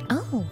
Oh.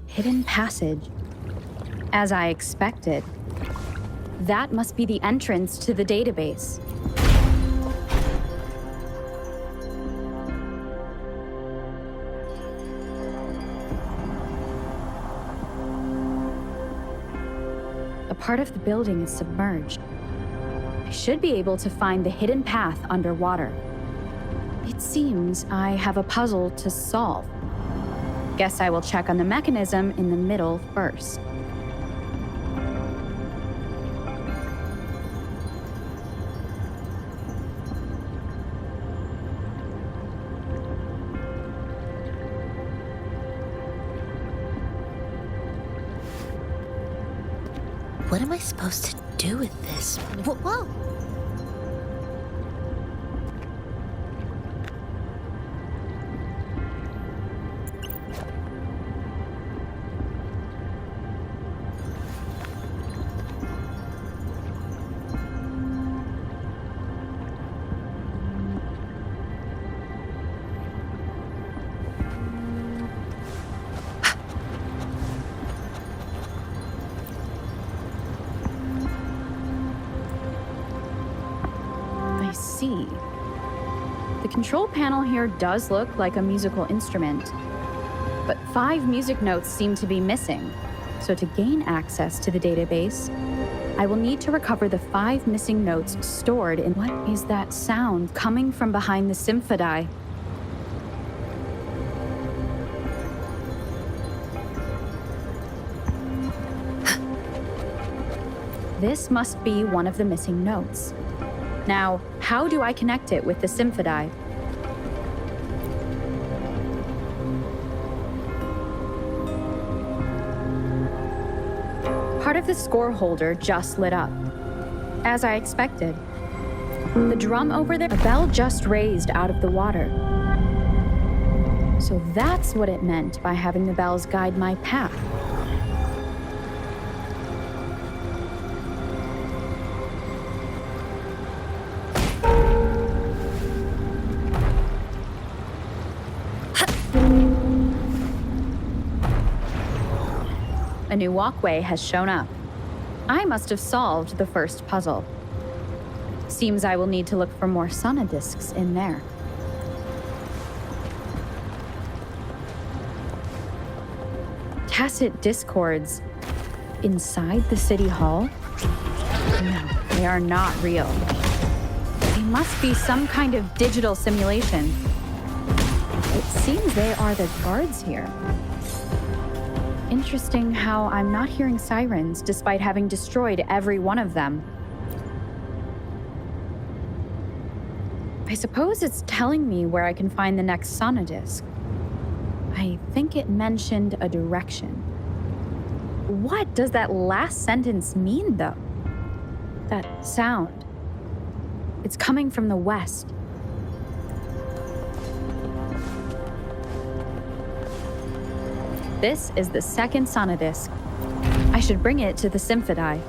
Hidden passage. As I expected. That must be the entrance to the database. A part of the building is submerged. I should be able to find the hidden path underwater. It seems I have a puzzle to solve. Guess I will check on the mechanism in the middle first. What am I supposed to do with this? Whoa! The control panel here does look like a musical instrument, but 5 music notes seem to be missing. So to gain access to the database, I will need to recover the 5 missing notes stored in... What is that sound coming from behind the symphony? This must be one of the missing notes. Now, how do I connect it with the symphony? Part of the score holder just lit up. As I expected. The drum over there, a bell just raised out of the water. So that's what it meant by having the bells guide my path. A new walkway has shown up. I must have solved the first puzzle. Seems I will need to look for more sonodiscs in there. Tacit discords inside the city hall? No, they are not real. They must be some kind of digital simulation. It seems they are the guards here. Interesting how I'm not hearing sirens despite having destroyed every one of them. I suppose it's telling me where I can find the next sonodisc. I think it mentioned a direction. What does that last sentence mean, though? That sound. It's coming from the west. This is the second sonodisc. I should bring it to the Symphodi.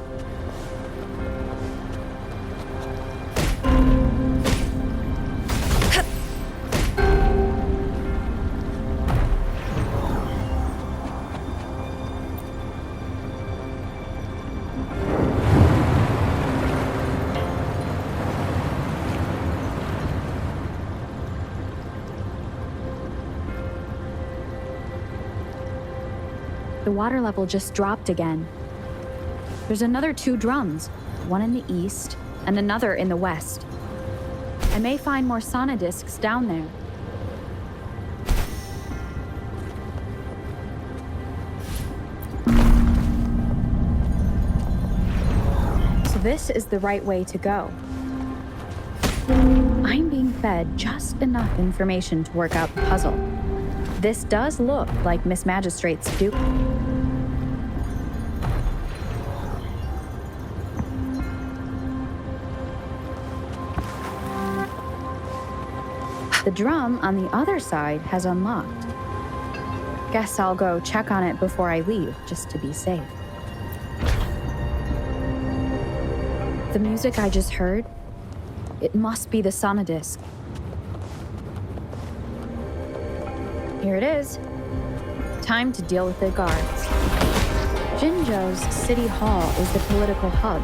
The water level just dropped again. There's another 2 drums, one in the east and another in the west. I may find more sonodiscs down there. So this is the right way to go. I'm being fed just enough information to work out the puzzle. This does look like Miss Magistrate's dupe. The drum on the other side has unlocked. Guess I'll go check on it before I leave, just to be safe. The music I just heard, it must be the sonodisc. Here it is. Time to deal with the guards. Jinzhou's City Hall is the political hub,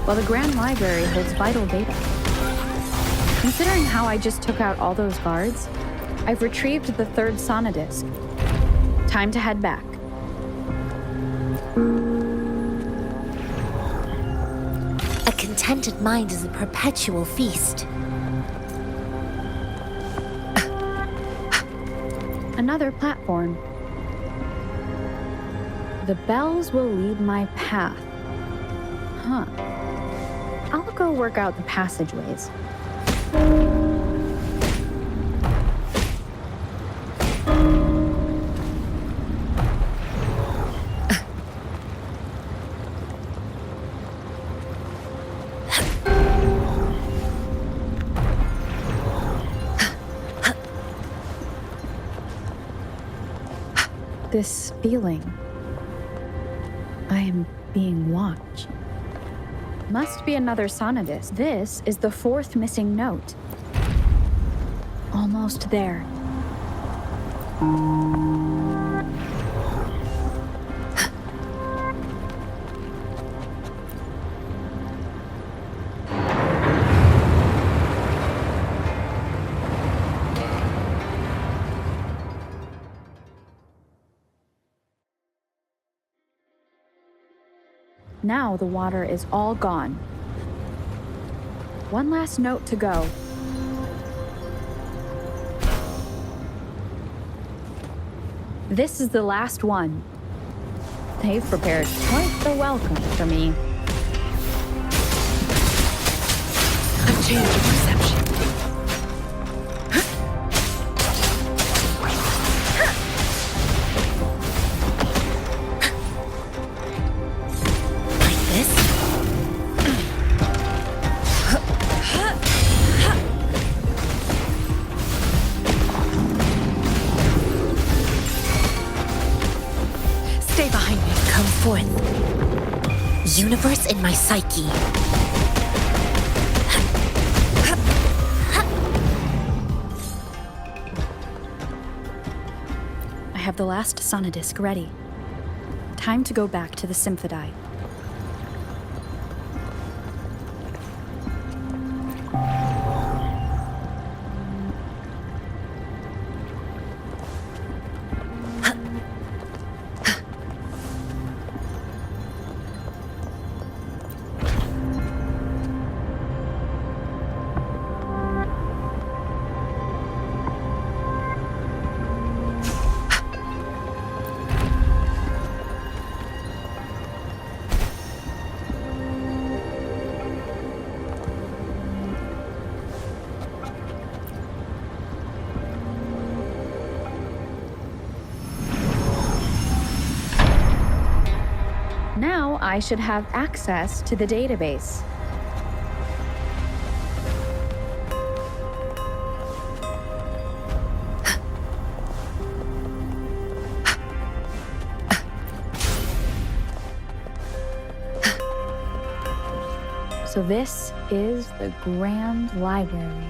while the Grand Library holds vital data. Considering how I just took out all those guards, I've retrieved the 3rd sonodisc. Time to head back. A contented mind is a perpetual feast. Another platform. The bells will lead my path. Huh. I'll go work out the passageways. This feeling. I am being watched. Must be another sonodisc. This is the 4th missing note. Almost there. Now the water is all gone. One last note to go. This is the last one. They've prepared quite the welcome for me. I'm changing perception. Universe in my psyche. I have the last sonodisc ready. Time to go back to the Symphodi. I should have access to the database. So this is the Grand Library.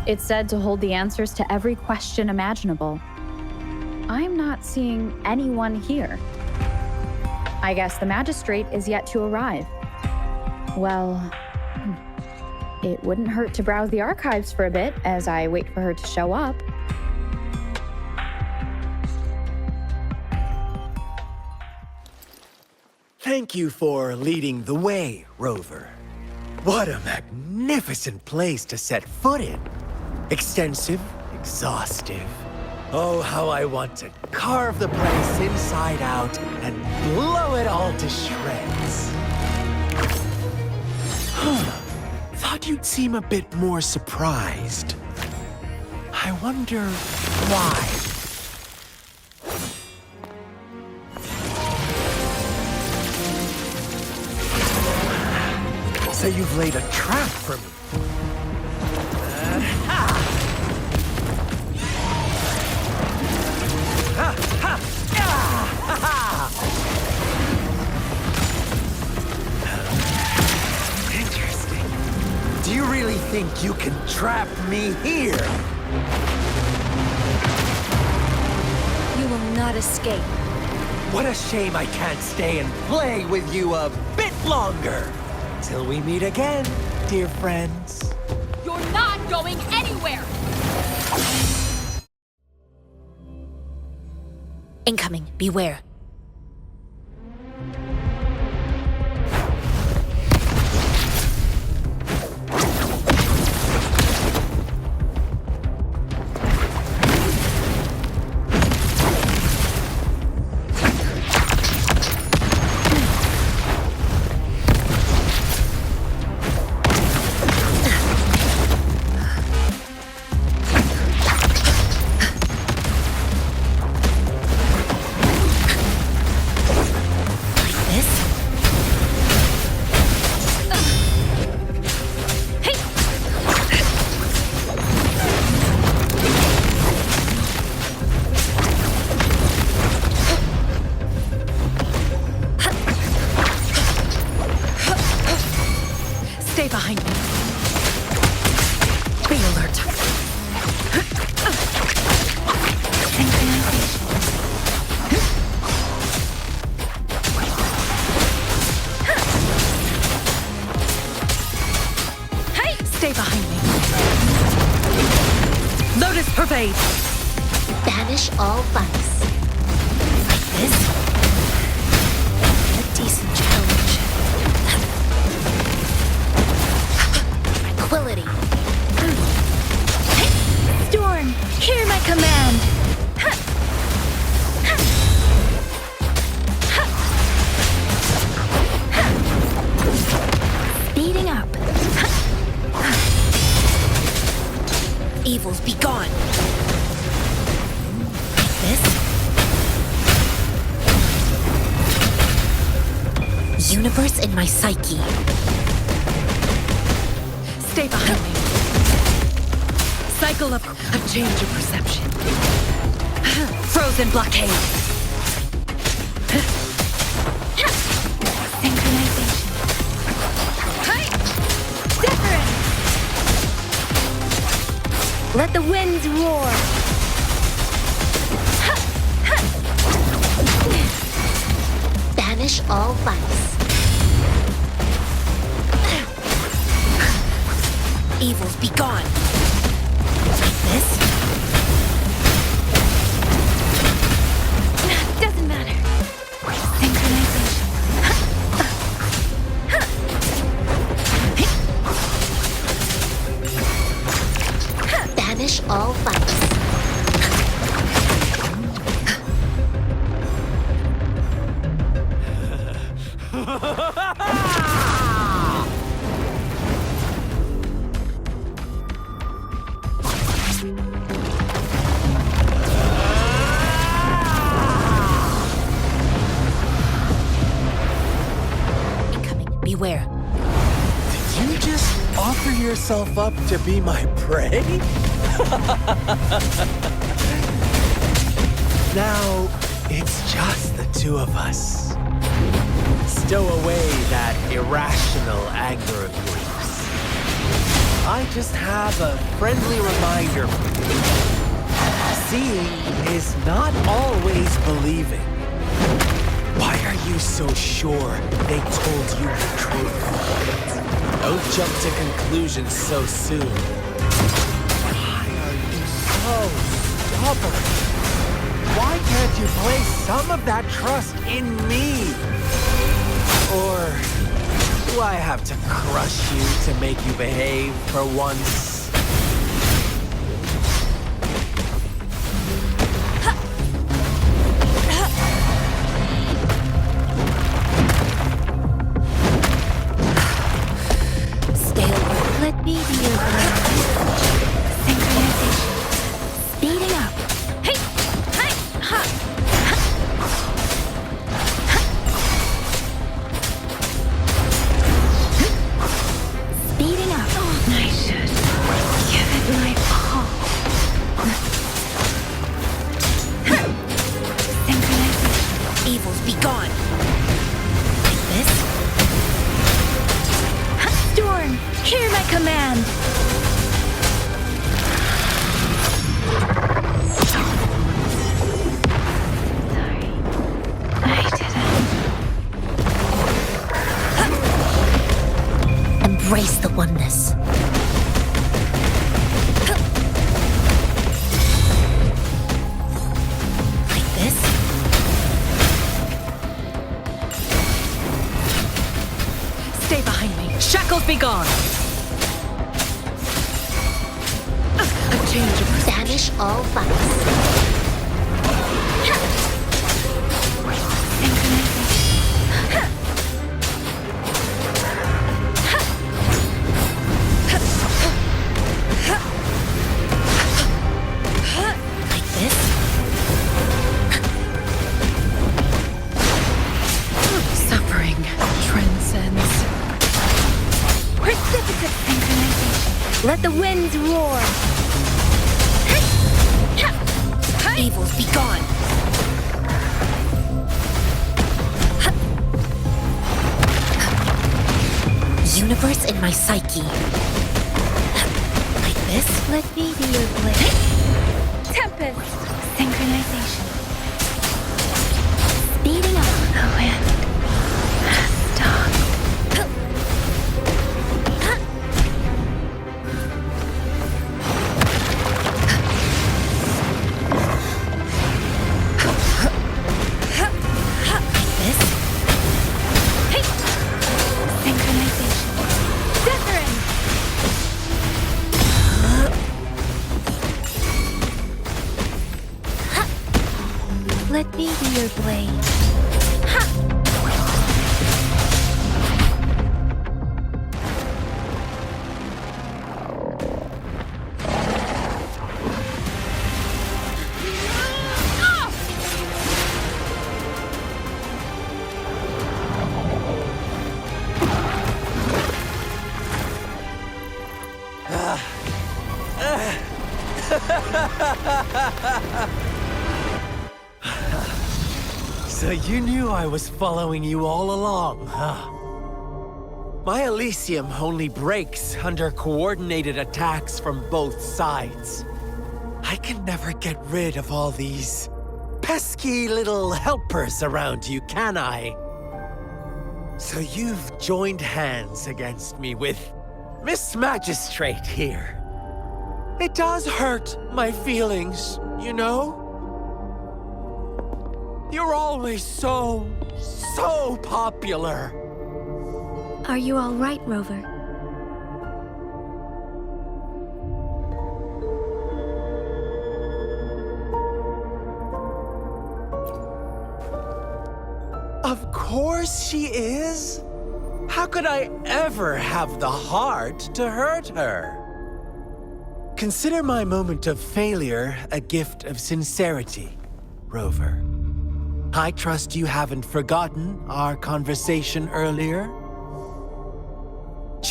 It's said to hold the answers to every question imaginable. I'm not seeing anyone here. I guess the magistrate is yet to arrive. Well, it wouldn't hurt to browse the archives for a bit as I wait for her to show up. Thank you for leading the way, Rover. What a magnificent place to set foot in. Extensive, exhaustive. Oh, how I want to carve the place inside out and blow it all to shreds. Thought you'd seem a bit more surprised. I wonder why. So you've laid a trap for me. Interesting. Do you really think you can trap me here? You will not escape. What a shame I can't stay and play with you a bit longer. Till we meet again, dear friends. You're not going anywhere! Incoming. Beware. Stay behind me. Be alert. Hey! Stay behind me. Lotus pervade. Banish all vice. This? A decent challenge. Tranquility. Storm, hear my command. Speeding up. Evils be gone. This? Universe in my psyche. Stay behind me. Cycle of change of perception. Frozen blockade. Synchronization. Hey! Different! Let the winds roar. Banish all vice. Evils be gone. This? Doesn't matter. Synchronization. Banish all vice. beware. Did you just offer yourself up to be my prey? Now, it's just the two of us. Stow away that irrational anger of yours. I just have a friendly reminder for you. Seeing is not always believing. Why are you so sure they told you the truth? Don't jump to conclusions so soon. Why are you so stubborn? Why can't you place some of that trust in me? Or do I have to crush you to make you behave for once? Let me be your blade. Synchronization. Speeding up. Hey! Hey! Ha! Speeding up. I should give it my all. Synchronization. Evils be gone. Like this? Storm, hear my command! Embrace the oneness. Like this? Stay behind me. Shackles be gone. A change of Banish all vice. like this. Suffering transcends. Precipitate synchronization. Let the winds roar. Evils be gone. Universe in my psyche. Like this? Let me be your blade. Tempest synchronization. Speeding up. The wind has stopped. This? Hey! Synchronization. Wuthering! Let me be your blade. So you knew I was following you all along, huh? My Elysium only breaks under coordinated attacks from both sides. I can never get rid of all these pesky little helpers around you, can I? So you've joined hands against me with Miss Magistrate here. It does hurt my feelings, you know? You're always so popular. Are you all right, Rover? Of course she is. How could I ever have the heart to hurt her? Consider my moment of failure a gift of sincerity, Rover. I trust you haven't forgotten our conversation earlier?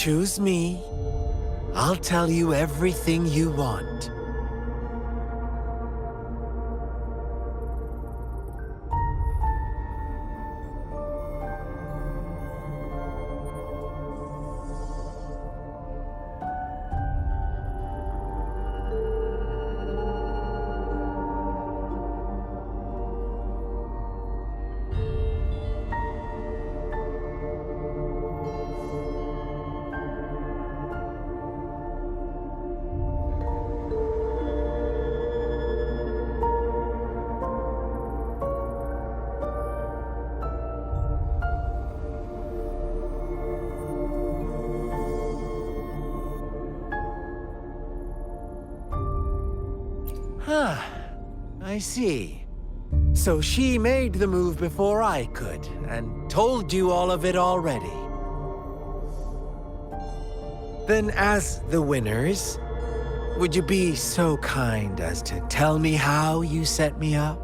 choose me, I'll tell you everything you want. Huh. I see. So she made the move before I could, and told you all of it already. Then as the winners, would you be so kind as to tell me how you set me up?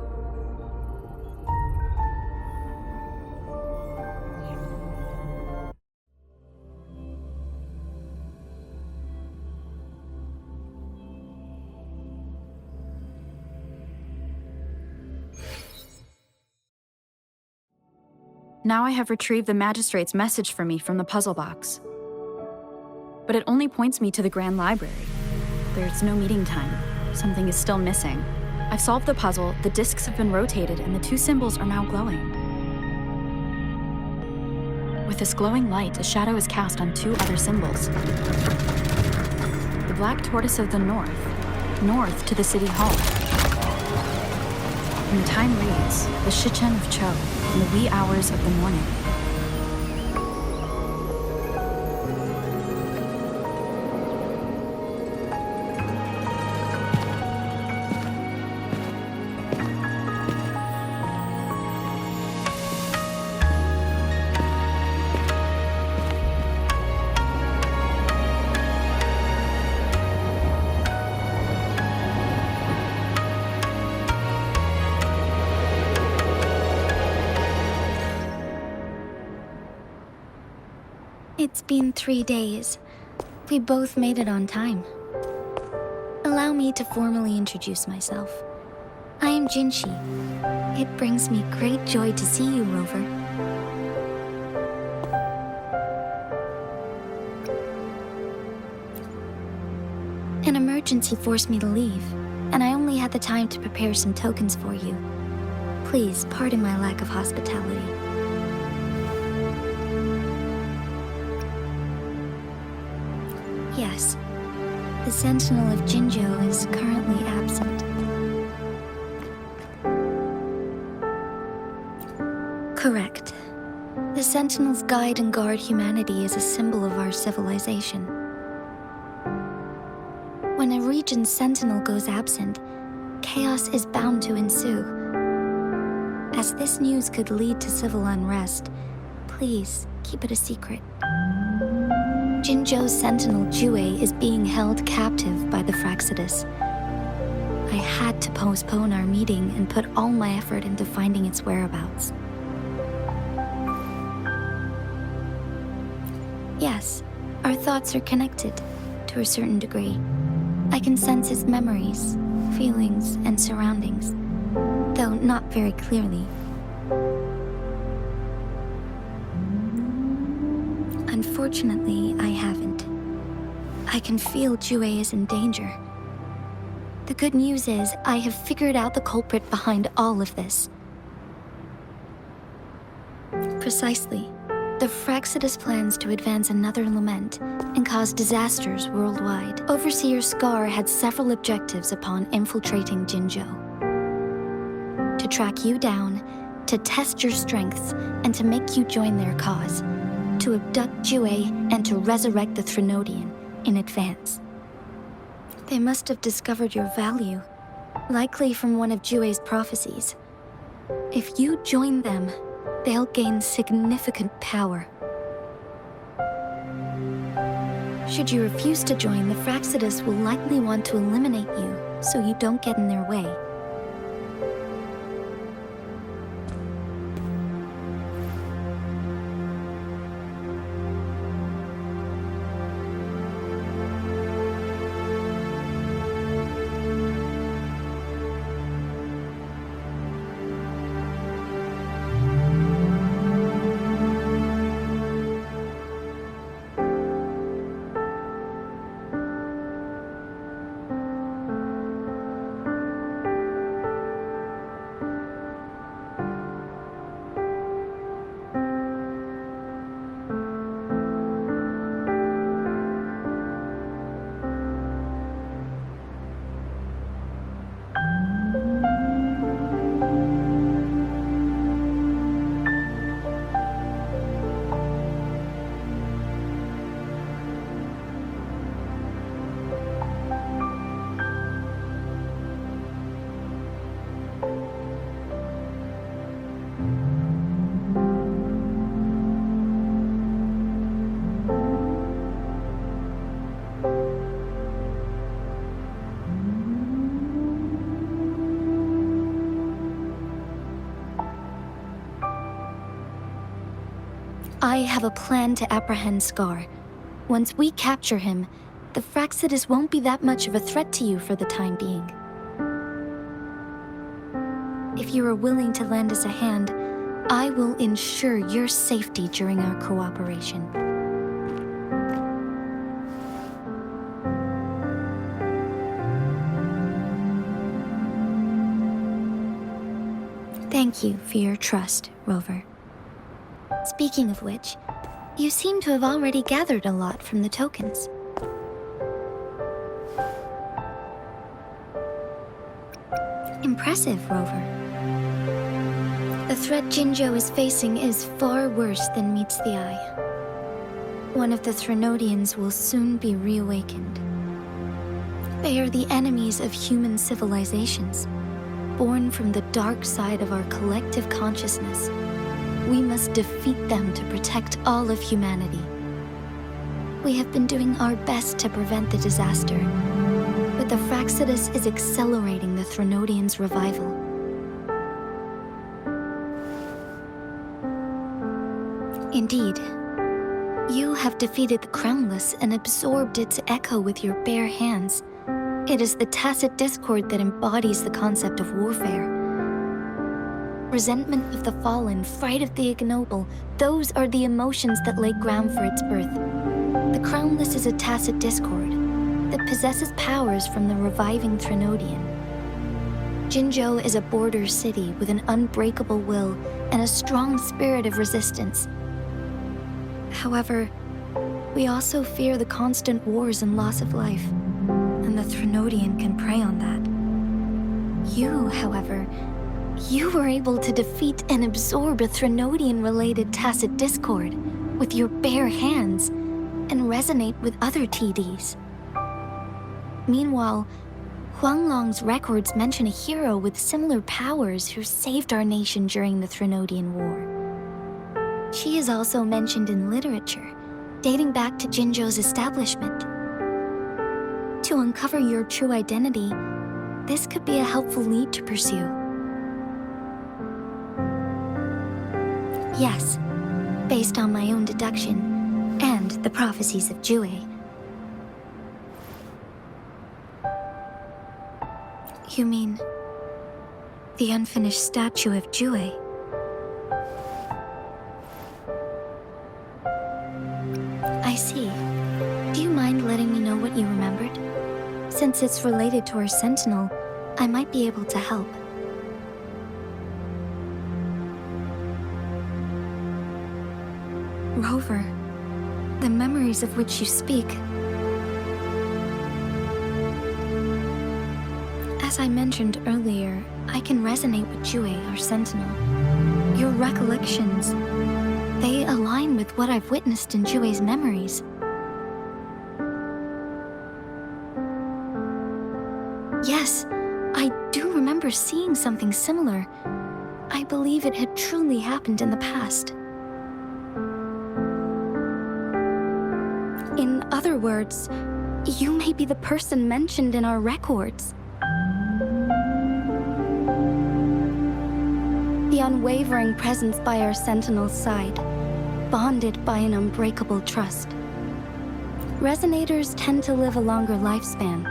Now I have retrieved the magistrate's message for me from the puzzle box. But it only points me to the Grand Library. There's no meeting time. Something is still missing. I've solved the puzzle, the discs have been rotated, and the two symbols are now glowing. With this glowing light, a shadow is cast on two other symbols. The black tortoise of the north to the city hall. And the time reads, the Shichen of Cho, in the wee hours of the morning. It's been 3 days. We both made it on time. Allow me to formally introduce myself. I am Jinshi. It brings me great joy to see you, Rover. An emergency forced me to leave, and I only had the time to prepare some tokens for you. Please pardon my lack of hospitality. Yes, the Sentinel of Jinzhou is currently absent. Correct. The Sentinels guide and guard humanity as a symbol of our civilization. When a region's Sentinel goes absent, chaos is bound to ensue. As this news could lead to civil unrest, please keep it a secret. Jinzhou's Sentinel Jue is being held captive by the Fraxidus. I had to postpone our meeting and put all my effort into finding its whereabouts. Yes, our thoughts are connected, to a certain degree. I can sense his memories, feelings, and surroundings, though not very clearly. Unfortunately, I haven't. I can feel Jue is in danger. The good news is, I have figured out the culprit behind all of this. Precisely. The Fraxidus plans to advance another lament and cause disasters worldwide. Overseer Scar had several objectives upon infiltrating Jinzhou. To track you down, to test your strengths, and to make you join their cause. To abduct Jue and to resurrect the Threnodian in advance. They must have discovered your value, likely from one of Jue's prophecies. If you join them, they'll gain significant power. Should you refuse to join, the Fraxidus will likely want to eliminate you, so you don't get in their way. I have a plan to apprehend Scar. Once we capture him, the Fraxidus won't be that much of a threat to you for the time being. If you are willing to lend us a hand, I will ensure your safety during our cooperation. Thank you for your trust, Rover. Speaking of which, you seem to have already gathered a lot from the tokens. Impressive, Rover. The threat Jinzhou is facing is far worse than meets the eye. One of the Threnodians will soon be reawakened. They are the enemies of human civilizations, born from the dark side of our collective consciousness. We must defeat them to protect all of humanity. We have been doing our best to prevent the disaster, but the Fraxidus is accelerating the Threnodians' revival. Indeed, you have defeated the Crownless and absorbed its echo with your bare hands. It is the tacit discord that embodies the concept of warfare. Resentment of the fallen, fright of the ignoble, those are the emotions that lay ground for its birth. The Crownless is a tacit discord that possesses powers from the reviving Threnodian. Jinzhou is a border city with an unbreakable will and a strong spirit of resistance. However, we also fear the constant wars and loss of life, and the Threnodian can prey on that. You, however, you were able to defeat and absorb a Threnodian-related tacit discord with your bare hands and resonate with other TDs. Meanwhile, Huanglong's records mention a hero with similar powers who saved our nation during the Threnodian War. She is also mentioned in literature, dating back to Jinzhou's establishment. To uncover your true identity, this could be a helpful lead to pursue. Yes, based on my own deduction and the prophecies of Jue. You mean the unfinished statue of Jue? I see. Do you mind letting me know what you remembered? Since it's related to our sentinel, I might be able to help. Rover, the memories of which you speak. As I mentioned earlier, I can resonate with Jue, our sentinel. Your recollections, they align with what I've witnessed in Jue's memories. Yes, I do remember seeing something similar. I believe it had truly happened in the past. In other words, you may be the person mentioned in our records. The unwavering presence by our sentinel's side, bonded by an unbreakable trust. Resonators tend to live a longer lifespan,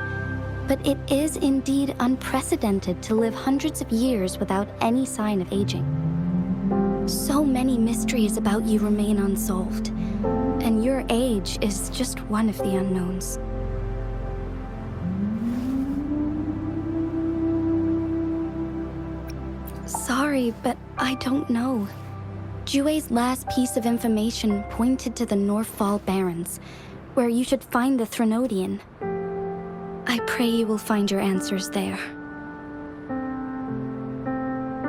but it is indeed unprecedented to live hundreds of years without any sign of aging. So many mysteries about you remain unsolved, and your age is just one of the unknowns. Sorry, but I don't know. Jue's last piece of information pointed to the Northfall Barrens, where you should find the Threnodian. I pray you will find your answers there.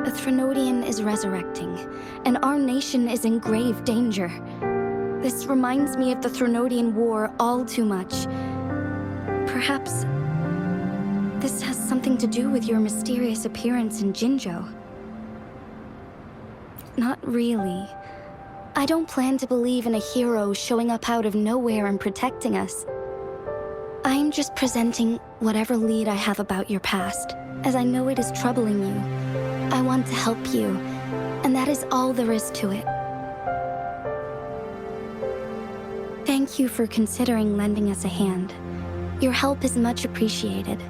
The Threnodian is resurrecting, and our nation is in grave danger. This reminds me of the Threnodian War all too much. Perhaps this has something to do with your mysterious appearance in Jinzhou. Not really. I don't plan to believe in a hero showing up out of nowhere and protecting us. I'm just presenting whatever lead I have about your past, as I know it is troubling you. I want to help you, and that is all there is to it. Thank you for considering lending us a hand. Your help is much appreciated.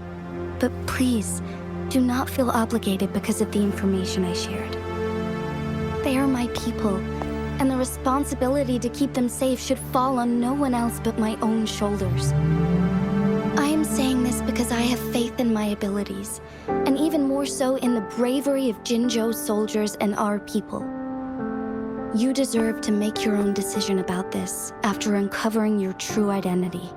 But please, do not feel obligated because of the information I shared. They are my people, and the responsibility to keep them safe should fall on no one else but my own shoulders. I am saying this because I have faith in my abilities, and even more so in the bravery of Jinzhou's soldiers and our people. You deserve to make your own decision about this after uncovering your true identity.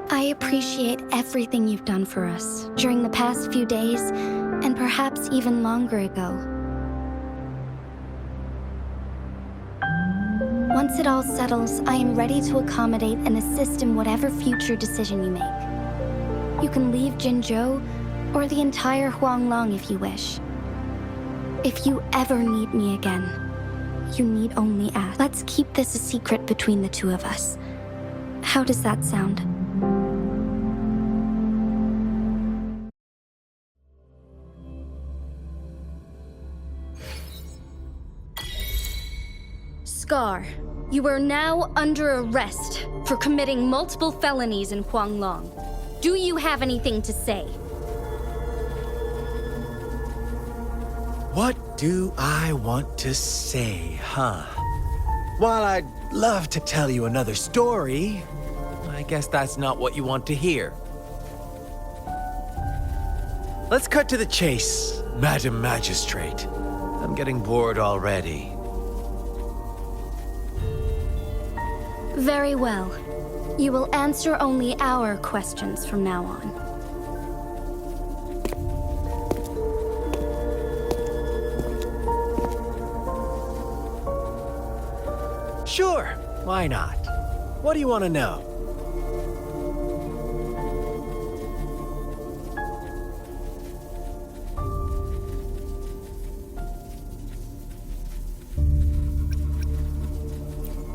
I appreciate everything you've done for us during the past few days, and perhaps even longer ago. Once it all settles, I am ready to accommodate and assist in whatever future decision you make. You can leave Jinzhou or the entire Huanglong if you wish. If you ever need me again, you need only ask. Let's keep this a secret between the two of us. How does that sound? Scar, you are now under arrest for committing multiple felonies in Huanglong. Do you have anything to say? What do I want to say, huh? While I'd love to tell you another story, I guess that's not what you want to hear. Let's cut to the chase, Madam Magistrate. I'm getting bored already. Very well. You will answer only our questions from now on. Sure, why not? What do you want to know?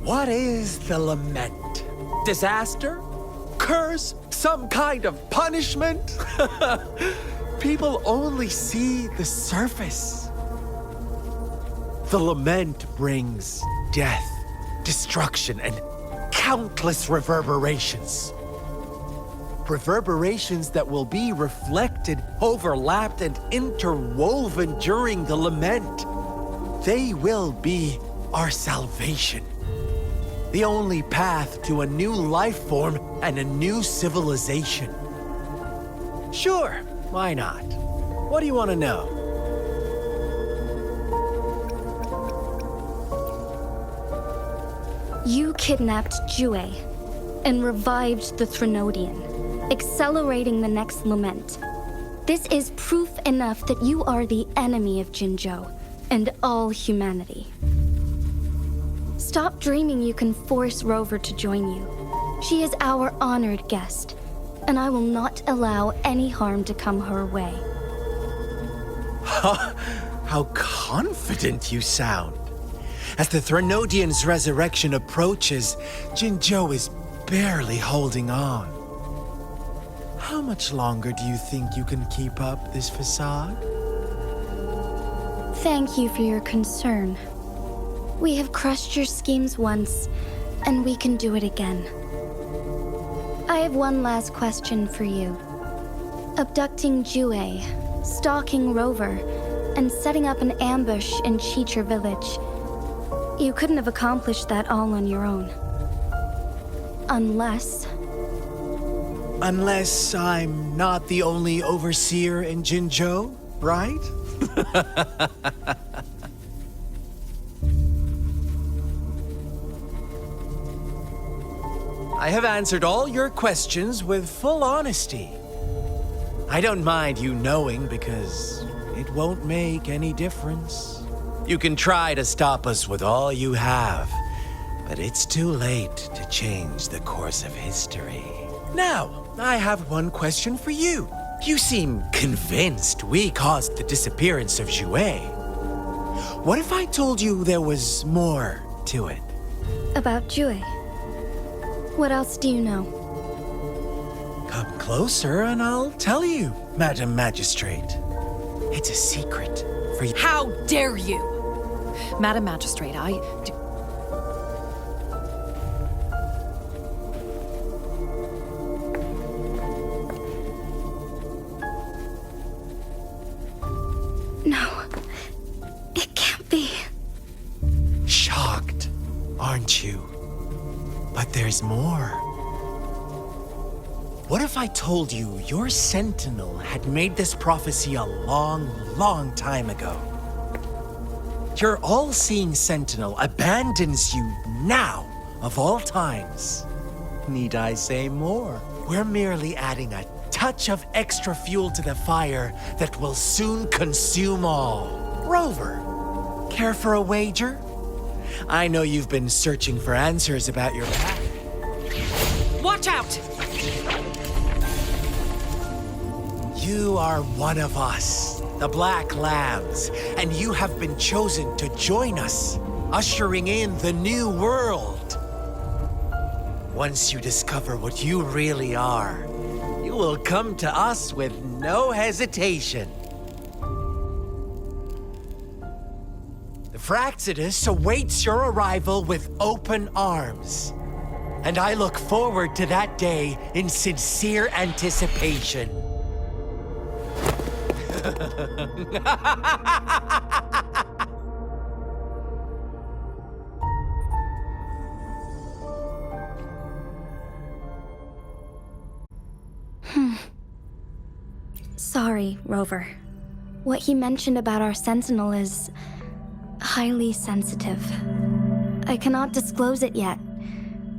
What is the lament? Disaster? Curse? Some kind of punishment? People only see the surface. The lament brings death, destruction, and countless reverberations. Reverberations that will be reflected, overlapped, and interwoven during the lament. They will be our salvation. The only path to a new life form and a new civilization. Sure, why not? What do you want to know? You kidnapped Jue and revived the Threnodian, accelerating the next lament. This is proof enough that you are the enemy of Jinzhou and all humanity. Stop dreaming you can force Rover to join you. She is our honored guest, and I will not allow any harm to come her way. How confident you sound. As the Threnodian's resurrection approaches, Jinzhou is barely holding on. How much longer do you think you can keep up this facade? Thank you for your concern. We have crushed your schemes once, and we can do it again. I have one last question for you. Abducting Jue, stalking Rover, and setting up an ambush in Cheecher Village. You couldn't have accomplished that all on your own. Unless I'm not the only overseer in Jinzhou, right? I have answered all your questions with full honesty. I don't mind you knowing because it won't make any difference. You can try to stop us with all you have, but it's too late to change the course of history. Now, I have one question for you. You seem convinced we caused the disappearance of Jue. What if I told you there was more to it? about Jue. What else do you know? Come closer and I'll tell you, Madam Magistrate. It's a secret for you. How dare you? Madam Magistrate, got you. But there's more. What if I told you your sentinel had made this prophecy a long, long time ago? Your all-seeing sentinel abandons you now, of all times. Need I say more? We're merely adding a touch of extra fuel to the fire that will soon consume all. Rover, care for a wager? I know you've been searching for answers about your past. Watch out! You are one of us, the Black Lambs, and you have been chosen to join us, ushering in the new world. Once you discover what you really are, you will come to us with no hesitation. The Fraxidus awaits your arrival with open arms, and I look forward to that day in sincere anticipation. Sorry, Rover. What he mentioned about our sentinel is highly sensitive. I cannot disclose it yet,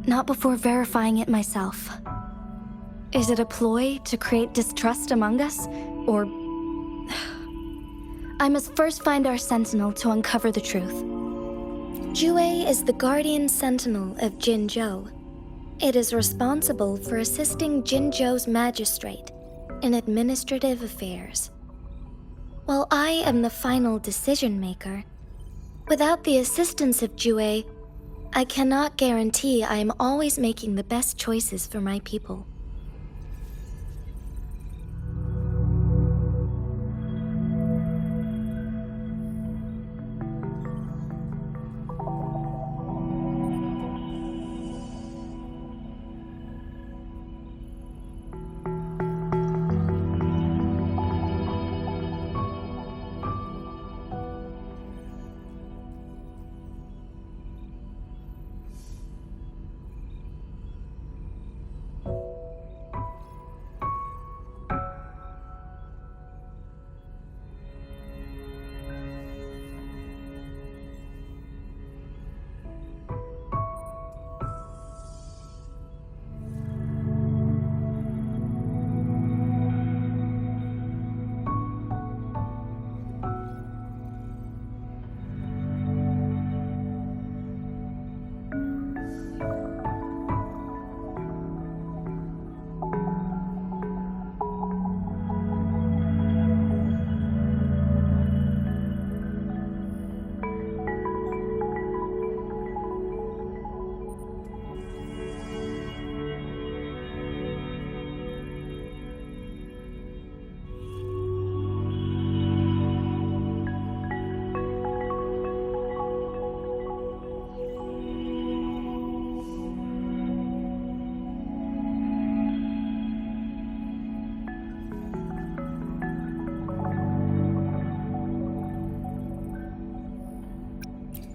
not before verifying it myself. Is it a ploy to create distrust among us, or... I must first find our sentinel to uncover the truth. Jue is the guardian sentinel of Jinzhou. It is responsible for assisting Jinzhou's magistrate in administrative affairs. While I am the final decision maker, without the assistance of Jue, I cannot guarantee I am always making the best choices for my people.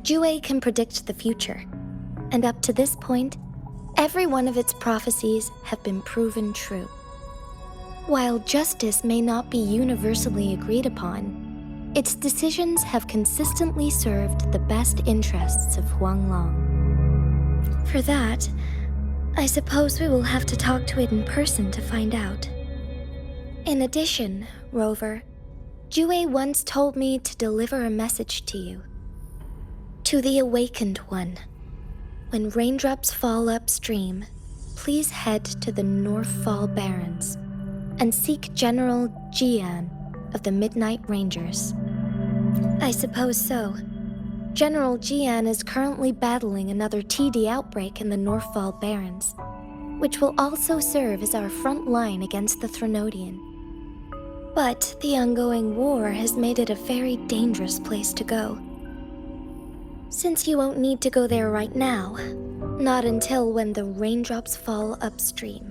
Jue can predict the future, and up to this point, every one of its prophecies have been proven true. While justice may not be universally agreed upon, its decisions have consistently served the best interests of Huanglong. For that, I suppose we will have to talk to it in person to find out. In addition, Rover, Jue once told me to deliver a message to you. To the Awakened One, when raindrops fall upstream, please head to the Northfall Barrens and seek General Jian of the Midnight Rangers. I suppose so. General Jian is currently battling another TD outbreak in the Northfall Barrens, which will also serve as our front line against the Threnodian. But the ongoing war has made it a very dangerous place to go. Since you won't need to go there right now, not until when the raindrops fall upstream.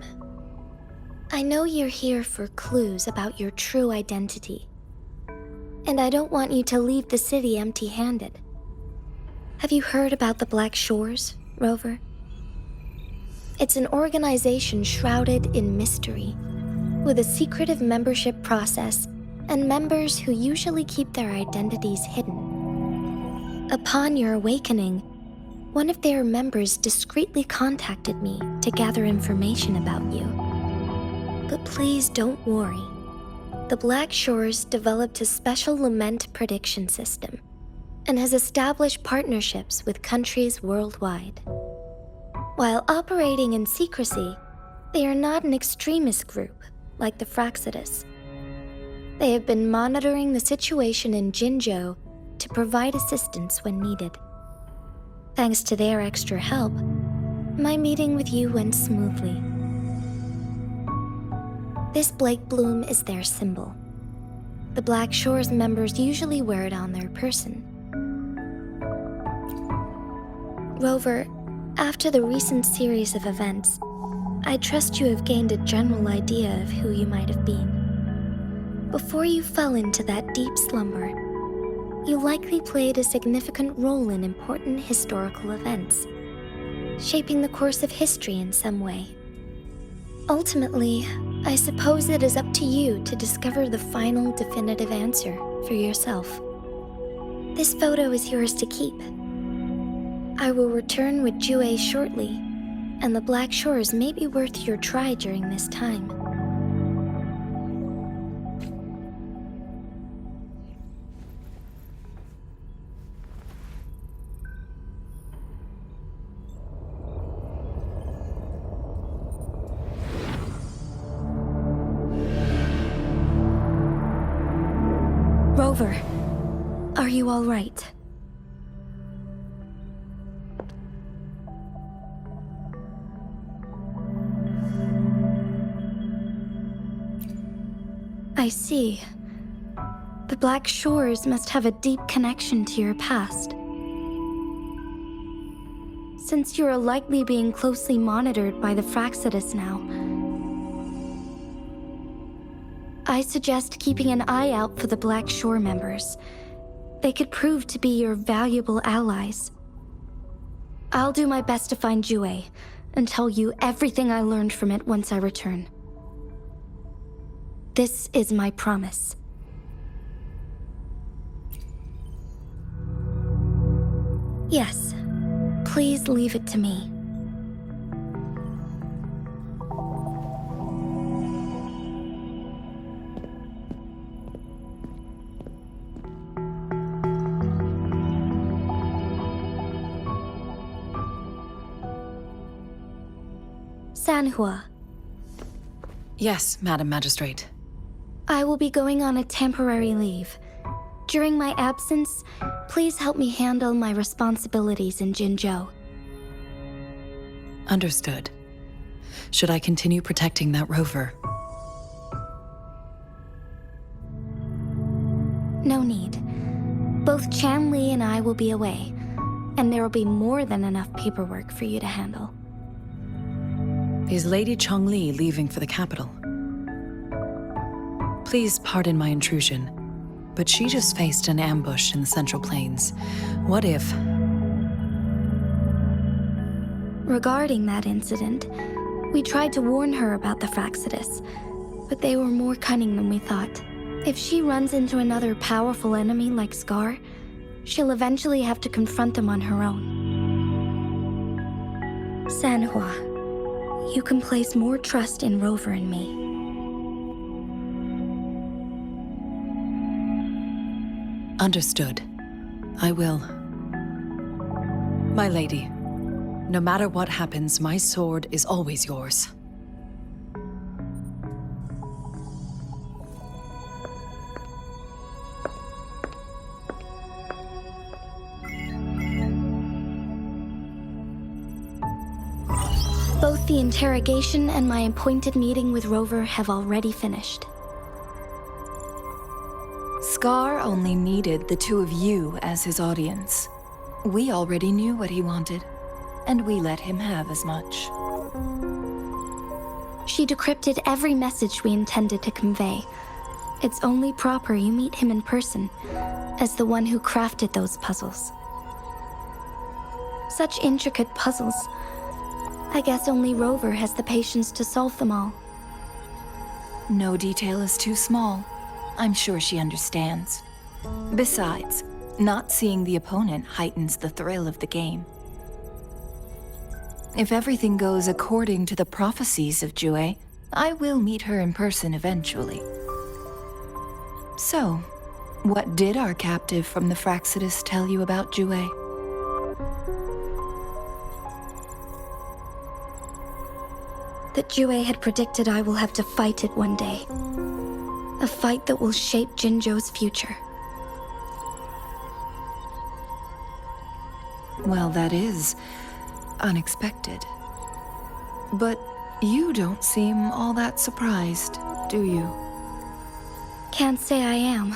I know you're here for clues about your true identity, and I don't want you to leave the city empty-handed. Have you heard about the Black Shores, Rover. It's an organization shrouded in mystery, with a secretive membership process and members who usually keep their identities hidden. Upon your awakening, one of their members discreetly contacted me to gather information about you. But please don't worry. The Black Shores developed a special lament prediction system and has established partnerships with countries worldwide. While operating in secrecy, they are not an extremist group like the Fraxidus. They have been monitoring the situation in Jinzhou to provide assistance when needed. Thanks to their extra help, my meeting with you went smoothly. This Blake Bloom is their symbol. The Black Shores members usually wear it on their person. Rover, after the recent series of events, I trust you have gained a general idea of who you might have been. Before you fell into that deep slumber, you likely played a significant role in important historical events, shaping the course of history in some way. Ultimately, I suppose it is up to you to discover the final definitive answer for yourself. This photo is yours to keep. I will return with Jue shortly, and the Black Shores may be worth your try during this time. Rover, are you all right? I see. The Black Shores must have a deep connection to your past. Since you are likely being closely monitored by the Fraxidus now, I suggest keeping an eye out for the Black Shore members. They could prove to be your valuable allies. I'll do my best to find Jue and tell you everything I learned from it once I return. This is my promise. Yes, please leave it to me. Sanhua. Yes, Madam Magistrate. I will be going on a temporary leave. During my absence, please help me handle my responsibilities in Jinzhou. Understood. Should I continue protecting that rover? No need. Both Chan Li and I will be away, and there will be more than enough paperwork for you to handle. Is Lady Chongli leaving for the capital? Please pardon my intrusion, but she just faced an ambush in the Central Plains. What if... Regarding that incident, we tried to warn her about the Fraxidus, but they were more cunning than we thought. If she runs into another powerful enemy like Scar, she'll eventually have to confront them on her own. Sanhua, you can place more trust in Rover and me. Understood. I will. My lady, no matter what happens, my sword is always yours. Both the interrogation and my appointed meeting with Rover have already finished. Scar only needed the two of you as his audience. We already knew what he wanted, and we let him have as much. She decrypted every message we intended to convey. It's only proper you meet him in person, as the one who crafted those puzzles. Such intricate puzzles. I guess only Rover has the patience to solve them all. No detail is too small. I'm sure she understands. Besides, not seeing the opponent heightens the thrill of the game. If everything goes according to the prophecies of Jue, I will meet her in person eventually. So, what did our captive from the Fraxidus tell you about Jue? That Jue had predicted I will have to fight it one day. A fight that will shape Jinzhou's future. Well, that is unexpected. But you don't seem all that surprised, do you? Can't say I am.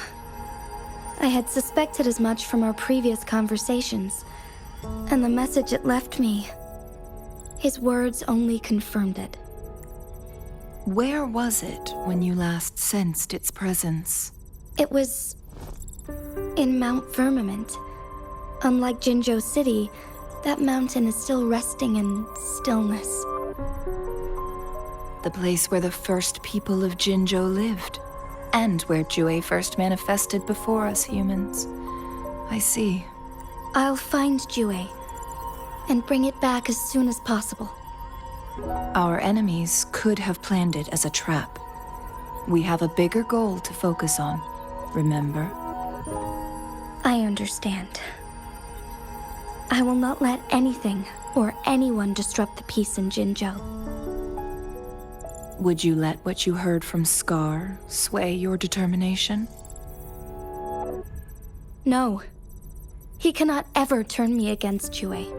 I had suspected as much from our previous conversations, and the message it left me, his words only confirmed it. Where was it when you last sensed its presence? It was in Mount Firmament. Unlike Jinzhou City, that mountain is still resting in stillness. The place where the first people of Jinzhou lived, and where Jue first manifested before us humans. I see. I'll find Jue and bring it back as soon as possible. Our enemies could have planned it as a trap. We have a bigger goal to focus on, remember? I understand. I will not let anything or anyone disrupt the peace in Jinzhou. Would you let what you heard from Scar sway your determination? No. He cannot ever turn me against Jue.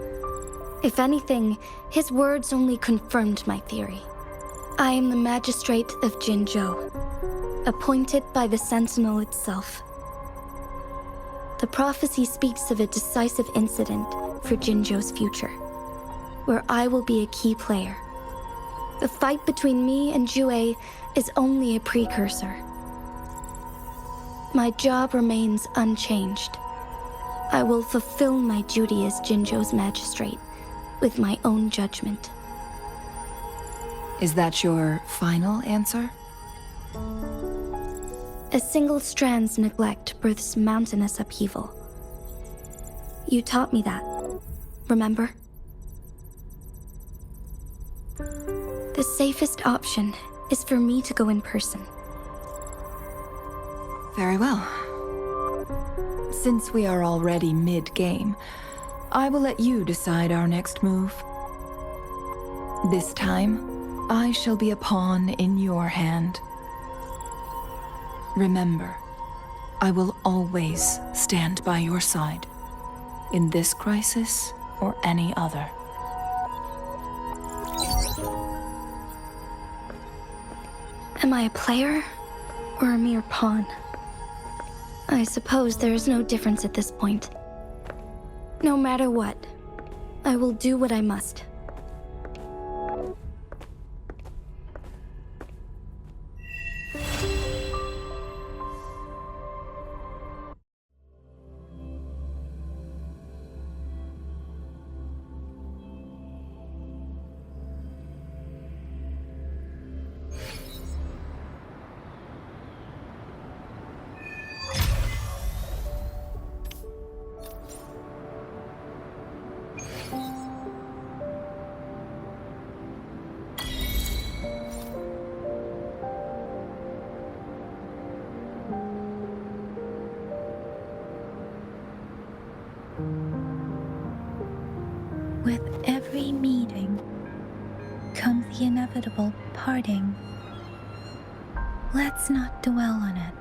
If anything, his words only confirmed my theory. I am the magistrate of Jinzhou, appointed by the Sentinel itself. The prophecy speaks of a decisive incident for Jinzhou's future, where I will be a key player. The fight between me and Jue is only a precursor. My job remains unchanged. I will fulfill my duty as Jinzhou's magistrate with my own judgment. Is that your final answer? A single strand's neglect births mountainous upheaval. You taught me that, remember? The safest option is for me to go in person. Very well. Since we are already mid-game, I will let you decide our next move. This time, I shall be a pawn in your hand. Remember, I will always stand by your side, in this crisis or any other. Am I a player or a mere pawn? I suppose there is no difference at this point. No matter what, I will do what I must. With every meeting comes the inevitable parting. Let's not dwell on it.